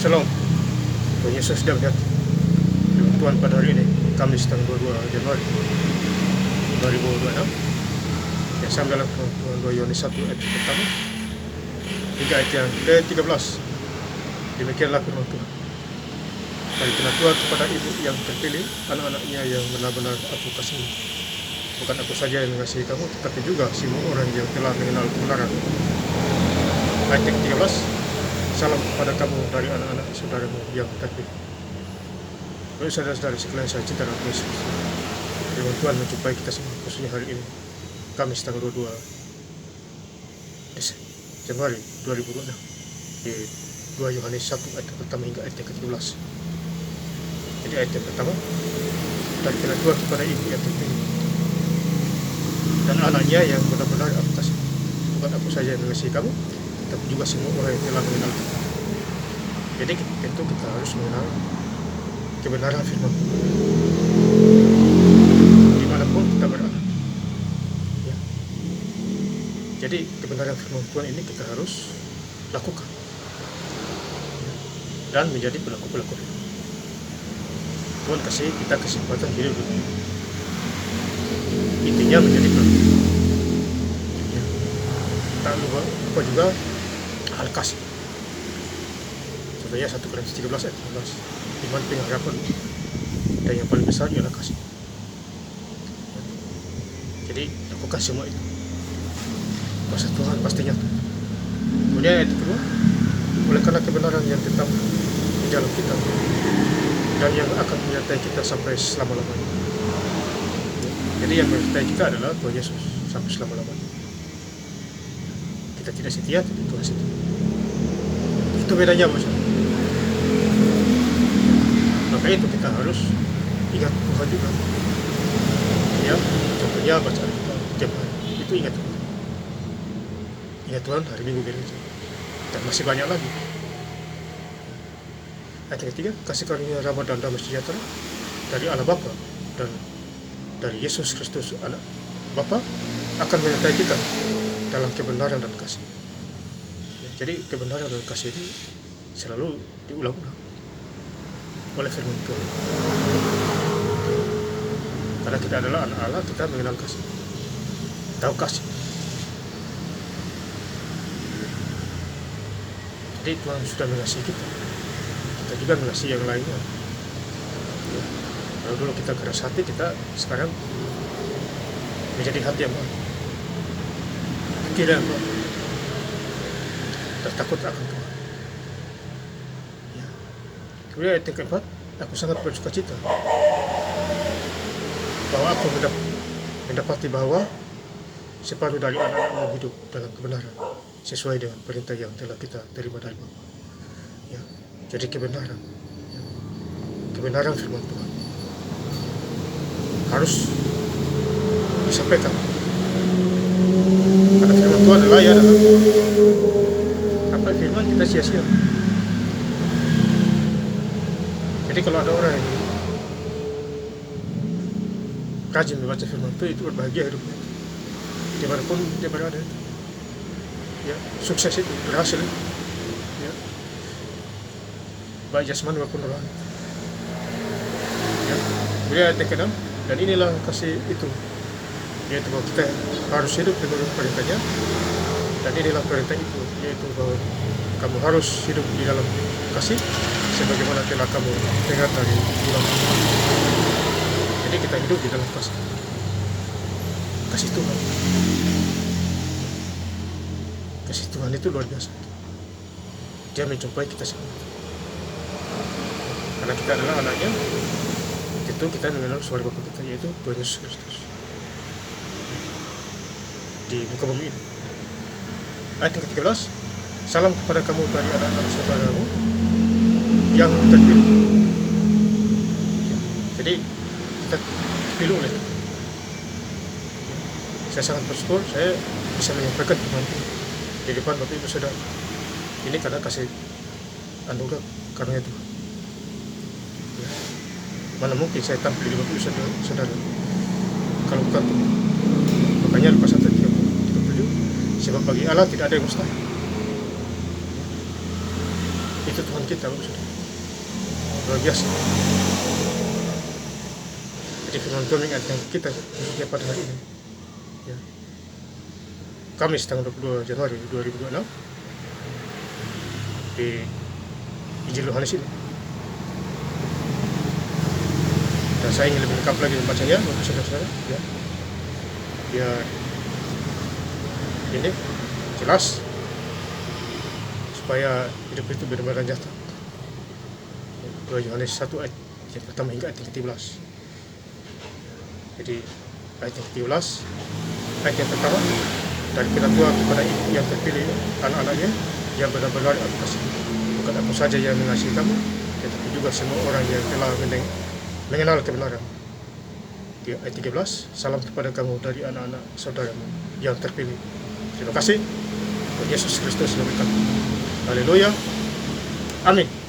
Shalom, Tuhan Yesus sudah melihat firman Tuhan pada hari ini, Kamis tanggal 22 Januari 2026. Yang sama dalam firman Tuhan 2 Yohanes 1 ayat pertama hingga ayat yang ke-13. Demikianlah firman Tuhan. Berikanlah Tuhan kepada ibu yang terpilih, anak-anaknya yang benar-benar aku kasihi. Bukan aku saja yang mengasihi kamu, tetapi juga semua orang yang telah mengenal kebenaran. Ayat yang ke-13. Salam kepada kamu dari anak-anak saudaramu yang terpilih. Baik saudara-saudari sekalian, saya cinta dalam Yesus. Firman Tuhan menjumpai kita semua, khususnya hari ini, Kamis tanggal 22 Januari 2026 di 2 Yohanes 1 ayat pertama hingga ayat yang ke-13. Jadi ayat yang pertama, berikanlah Tuhan kepada ibu yang terpilih dan anaknya yang benar-benar aku kasih. Bukan aku saja yang mengasihi kamu, tapi juga semua orang yang telah mengenal kita. Jadi tentu kita harus mengenal kebenaran firman dimanapun kita berada. Ya. Jadi kebenaran firman Tuhan ini kita harus lakukan dan menjadi pelaku-pelaku. Tuhan kasih kita kesempatan hidup dunia. Intinya menjadi pelaku. Ya. Tak lupa juga hal kasih. Contohnya 1 Korintus 13 ayat 15. Iman, pengharapan, dan yang paling besar ialah kasih. Jadi lakukan semua itu. Kuasa Tuhan pasti nyata. Kemudian ayat kedua, oleh karena kebenaran yang tetap di dalam kita dan yang akan menyertai kita sampai selama-lamanya. Jadi yang menyertai kita adalah Tuhan Yesus sampai selama-lamanya. Kita tidak setia, tapi Tuhan setia. Itu bedanya, bos. Maka itu kita harus ingat Tuhan juga. Ya, contohnya baca Alkitab tiap hari. Itu ingat Tuhan. Ingat Tuhan hari Minggu gereja. Dan masih banyak lagi. Ayat ketiga, kasih karunia rahmat dan damai sejahtera dari Allah Bapa dan dari Yesus Kristus Anak Bapa akan menyertai kita dalam kebenaran dan kasih. Jadi kebenaran dan kasih ini selalu diulang-ulang oleh firman Tuhan. Karena kita adalah anak Allah, kita mengenal kasih, tahu kasih. Jadi Tuhan sudah mengasihi kita, kita juga mengasihi yang lainnya. Kalau dulu kita keras hati, kita sekarang menjadi hati yang baik, pikiran yang baik, takut akan Tuhan. Ya. Kemudian ayat yang keempat, aku sangat bersuka cita bahwa aku mendapati bahwa separuh dari anak-anakmu hidup dalam kebenaran sesuai dengan perintah yang telah kita terima dari Bapa. Ya. Jadi kebenaran, ya. Kebenaran firman Tuhan harus disampaikan. Karena firman Tuhan adalah ya dalam apa firman kita sia-sia. Jadi kalau ada orang yang rajin membaca firman Tuhan, itu berbahagia hidupnya. Dimanapun dia berada, ya, sukses itu, berhasil itu, ya, baik jasmani maupun rohani. Ya, kemudian ayat yang ke-6, dan inilah kasih itu, yaitu bahwa kita harus hidup menurut perintahnya, dan inilah perintah itu, yaitu bahwa kamu harus hidup di dalam kasih sebagaimana telah kamu dengar dari ulang. Jadi kita hidup di dalam kasih, kasih Tuhan. Kasih Tuhan itu luar biasa. Dia menjumpai kita semua. Karena kita adalah anaknya, itu kita mengenal suara Bapa kita, yaitu Tuhan Yesus Kristus di muka bumi ini. Ayat yang ke-13, salam kepada kamu dari anak-anak saudaramu yang terpilih. Jadi kita dipilih oleh Tuhan. Saya sangat bersyukur saya bisa menyampaikan firman di depan Bapak Ibu Saudara. Ini karena kasih anugerah karunia Tuhan. Ya. Mana mungkin saya tampil di Bapak Ibu Saudara kalau bukan Tuhan. Makanya lepas 1:37, sebab bagi Allah tidak ada yang mustahil. Itu Tuhan kita, Bapak Saudara. Luar biasa. Jadi firman Tuhan mengingatkan kita khususnya pada hari ini. Ya. Kamis tanggal 22 Januari 2026 di Injil Yohanes ini. Dan saya ingin lebih lengkap lagi membacanya, Bapak Saudara-saudara. Ya. Biar ini jelas supaya hidup itu benar-benar nyata. 2 Yohanes 1 ayat yang pertama hingga ayat yang ke-13. Jadi ayat yang ke-13, ayat yang pertama, dari firman Tuhan kepada yang terpilih anak-anaknya yang benar-benar aku kasih. Bukan aku saja yang mengasihi kamu, tetapi juga semua orang yang telah mengenal kebenaran. Di ayat 13, salam kepada kamu dari anak-anak saudaramu yang terpilih. Terima kasih. Tuhan Yesus Kristus memberkati. Haleluya. Amin.